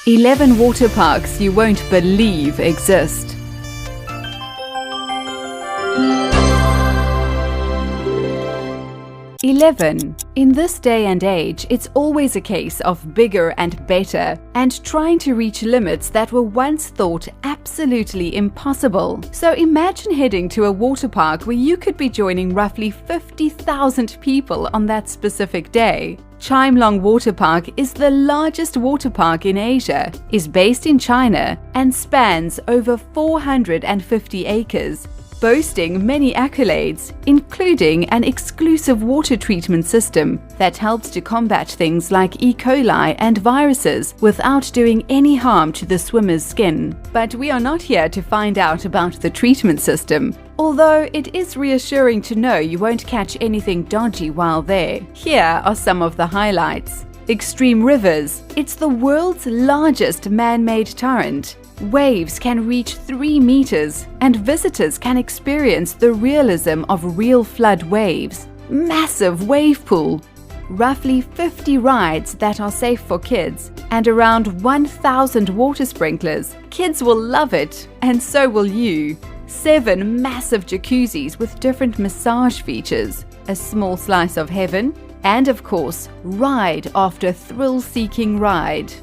11 water parks you won't believe exist. In this day and age, it's always a case of bigger and better, and trying to reach limits that were once thought absolutely impossible. So imagine heading to a water park where you could be joining roughly 50,000 people on that specific day. Chimelong Water Park is the largest water park in Asia, is based in China, and spans over 450 acres. Boasting many accolades, including an exclusive water treatment system that helps to combat things like E. coli and viruses without doing any harm to the swimmer's skin. But we are not here to find out about the treatment system, although it is reassuring to know you won't catch anything dodgy while there. Here are some of the highlights. Extreme rivers. It's the world's largest man-made torrent. Waves can reach 3 meters, and visitors can experience the realism of real flood waves. Massive wave pool. Roughly 50 rides that are safe for kids, and around 1,000 water sprinklers. Kids will love it, and so will you. 7 massive jacuzzis with different massage features. A small slice of heaven. And of course, ride after thrill-seeking ride.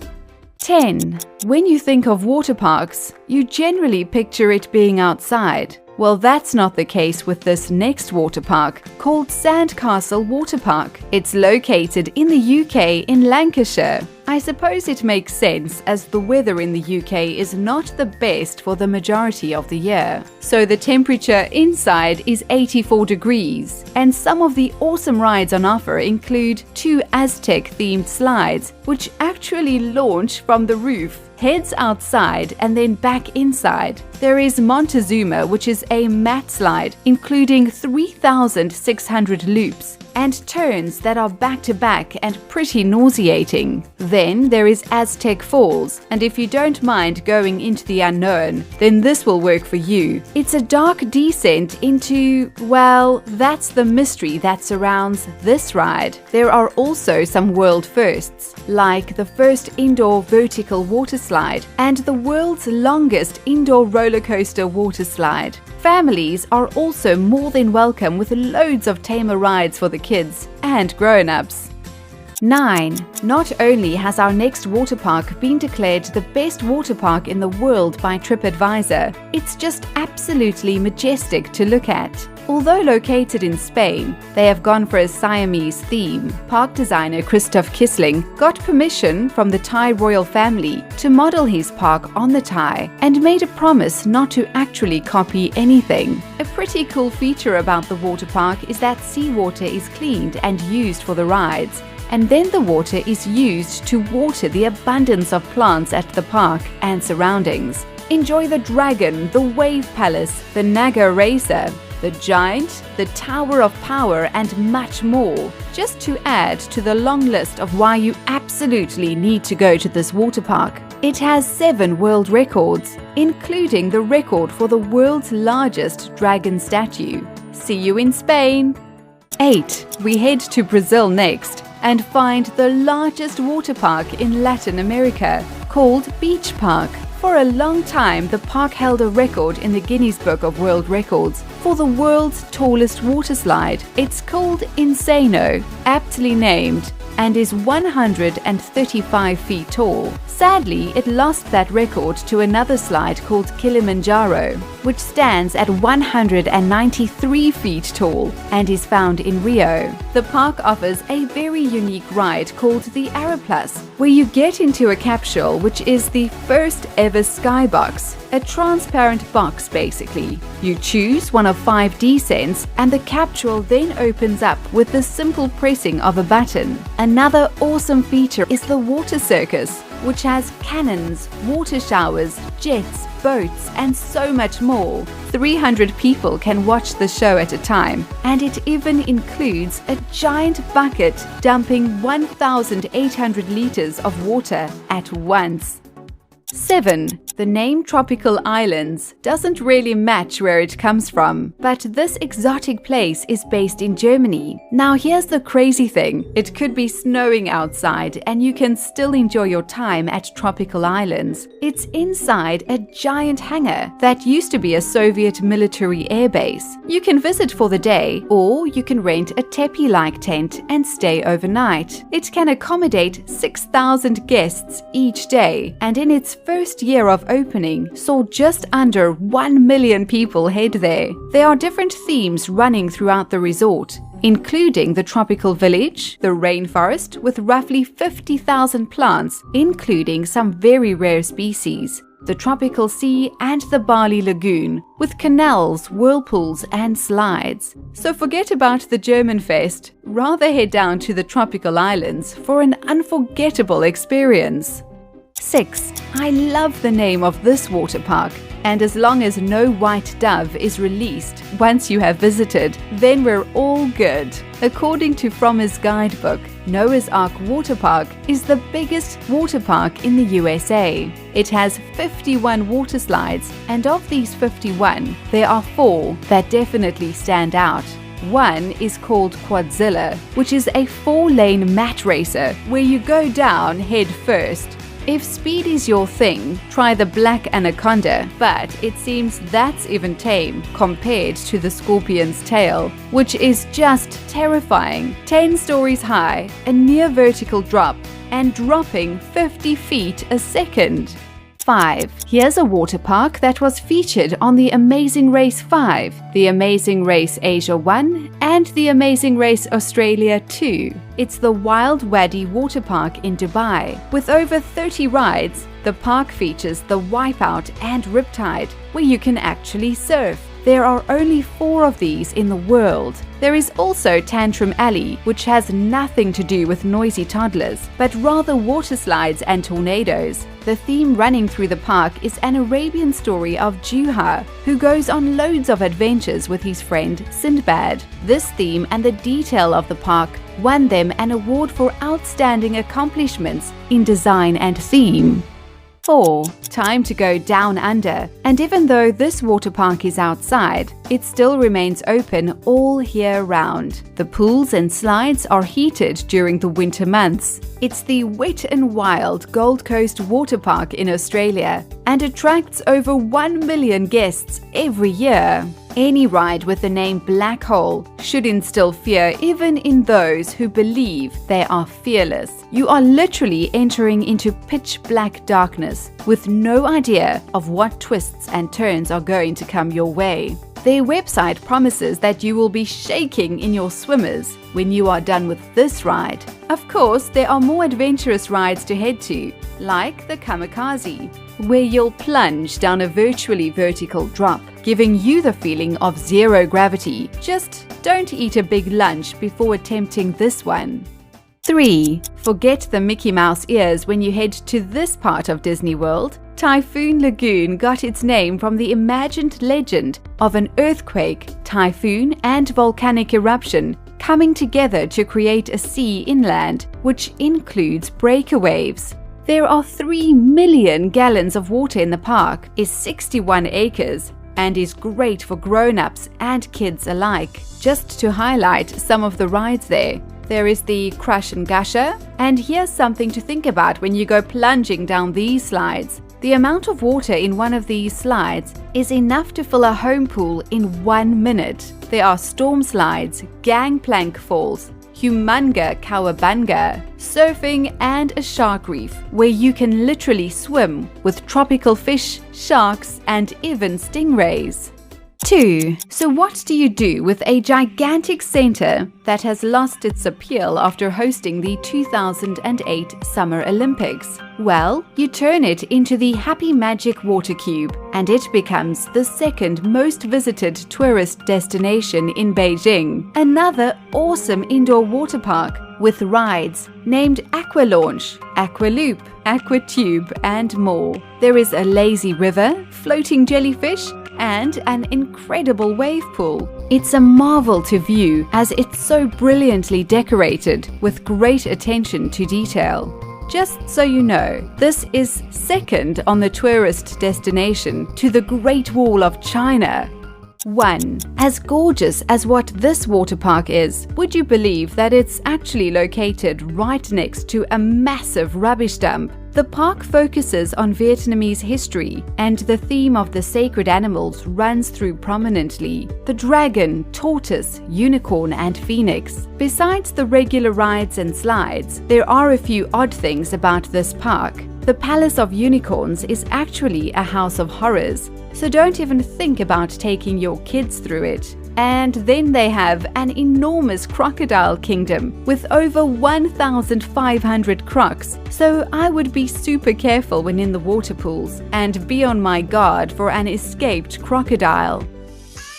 10. When you think of water parks, you generally picture it being outside. Well, that's not the case with this next water park, called Sandcastle Water Park. It's located in the UK in Lancashire. I suppose it makes sense as the weather in the UK is not the best for the majority of the year. So the temperature inside is 84 degrees. And some of the awesome rides on offer include 2 Aztec-themed slides, which actually launch from the roof, heads outside and then back inside. There is Montezuma, which is a mat slide, including 3,600 loops and turns that are back-to-back and pretty nauseating. Then there is Aztec Falls, and if you don't mind going into the unknown, then this will work for you. It's a dark descent into, well, that's the mystery that surrounds this ride. There are also some world firsts, like the first indoor vertical water slide and the world's longest indoor roller coaster water slide. Families are also more than welcome with loads of tamer rides for the kids and grown-ups. 9. Not only has our next water park been declared the best water park in the world by TripAdvisor, it's just absolutely majestic to look at. Although located in Spain, they have gone for a Siamese theme. Park designer Christoph Kissling got permission from the Thai royal family to model his park on the Thai and made a promise not to actually copy anything. A pretty cool feature about the water park is that seawater is cleaned and used for the rides, and then the water is used to water the abundance of plants at the park and surroundings. Enjoy the dragon, the wave palace, the Naga racer, the giant, the Tower of Power, and much more, just to add to the long list of why you absolutely need to go to this water park. It has 7 world records, including the record for the world's largest dragon statue. See you in Spain! 8. We head to Brazil next and find the largest water park in Latin America, called Beach Park. For a long time, the park held a record in the Guinness Book of World Records for the world's tallest water slide. It's called Insano, aptly named, and is 135 feet tall. Sadly, it lost that record to another slide called Kilimanjaro, which stands at 193 feet tall and is found in Rio. The park offers a very unique ride called the Aeroplus, where you get into a capsule which is the first ever skybox, a transparent box basically. You choose one of 5 descents and the capsule then opens up with the simple pressing of a button. Another awesome feature is the water circus, which has cannons, water showers, jets, boats, and so much more. 300 people can watch the show at a time, and it even includes a giant bucket dumping 1,800 liters of water at once. 7. The name Tropical Islands doesn't really match where it comes from, but this exotic place is based in Germany. Now here's the crazy thing. It could be snowing outside and you can still enjoy your time at Tropical Islands. It's inside a giant hangar that used to be a Soviet military airbase. You can visit for the day, or you can rent a teepee-like tent and stay overnight. It can accommodate 6,000 guests each day, and in its first year of opening saw just under 1 million people head there. There are different themes running throughout the resort, including the tropical village, the rainforest with roughly 50,000 plants, including some very rare species, the tropical sea and the Bali lagoon, with canals, whirlpools and slides. So forget about the German fest, rather head down to the tropical islands for an unforgettable experience. 6. I love the name of this water park, and as long as no white dove is released once you have visited, then we're all good. According to Frommer's guidebook, Noah's Ark Waterpark is the biggest water park in the USA. It has 51 water slides, and of these 51, there are 4 that definitely stand out. One is called Quadzilla, which is a 4-lane mat racer where you go down head first. If speed is your thing, try the Black Anaconda, but it seems that's even tame compared to the scorpion's tail, which is just terrifying. 10 stories high, a near vertical drop, and dropping 50 feet a second. 5. Here's a water park that was featured on the Amazing Race 5, the Amazing Race Asia 1, and the Amazing Race Australia 2. It's the Wild Wadi Water Park in Dubai. With over 30 rides, the park features the Wipeout and Riptide, where you can actually surf. There are only 4 of these in the world. There is also Tantrum Alley, which has nothing to do with noisy toddlers, but rather water slides and tornadoes. The theme running through the park is an Arabian story of Juha, who goes on loads of adventures with his friend Sindbad. This theme and the detail of the park won them an award for outstanding accomplishments in design and theme. 4. Time to go down under. And even though this water park is outside, it still remains open all year round. The pools and slides are heated during the winter months. It's the Wet n Wild Gold Coast Water Park in Australia and attracts over 1 million guests every year. Any ride with the name Black Hole should instill fear even in those who believe they are fearless. You are literally entering into pitch black darkness with no idea of what twists and turns are going to come your way. Their website promises that you will be shaking in your swimmers when you are done with this ride. Of course, there are more adventurous rides to head to, like the Kamikaze, where you'll plunge down a virtually vertical drop, giving you the feeling of zero gravity. Just don't eat a big lunch before attempting this one. 3. Forget the Mickey Mouse ears when you head to this part of Disney World. Typhoon Lagoon got its name from the imagined legend of an earthquake, typhoon, and volcanic eruption coming together to create a sea inland, which includes breaker waves. There are 3 million gallons of water in the park, is 61 acres, and is great for grown-ups and kids alike. Just to highlight some of the rides there is the Crush and Gusher, and here's something to think about when you go plunging down these slides. The amount of water in one of these slides is enough to fill a home pool in 1 minute. There are storm slides, gangplank falls, humunga cowabunga, surfing, and a shark reef where you can literally swim with tropical fish, sharks, and even stingrays. 2. So what do you do with a gigantic center that has lost its appeal after hosting the 2008 Summer Olympics? Well, you turn it into the Happy Magic Water Cube, and it becomes the 2nd most visited tourist destination in Beijing. Another awesome indoor water park with rides named Aqua Launch, Aqua Loop, Aqua Tube, and more. There is a lazy river, floating jellyfish, and an incredible wave pool. It's a marvel to view as it's so brilliantly decorated with great attention to detail. Just so you know, this is second on the tourist destination to the Great Wall of China. 1. As gorgeous as what this water park is, would you believe that it's actually located right next to a massive rubbish dump? The park focuses on Vietnamese history, and the theme of the sacred animals runs through prominently: the dragon, tortoise, unicorn, and phoenix. Besides the regular rides and slides, there are a few odd things about this park. The Palace of Unicorns is actually a house of horrors, so don't even think about taking your kids through it. And then they have an enormous crocodile kingdom with over 1,500 crocs, so I would be super careful when in the water pools and be on my guard for an escaped crocodile.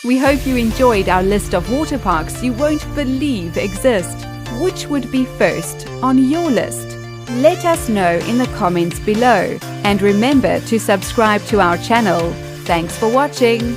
We hope you enjoyed our list of water parks you won't believe exist. Which would be first on your list? Let us know in the comments below, and remember to subscribe to our channel. Thanks for watching!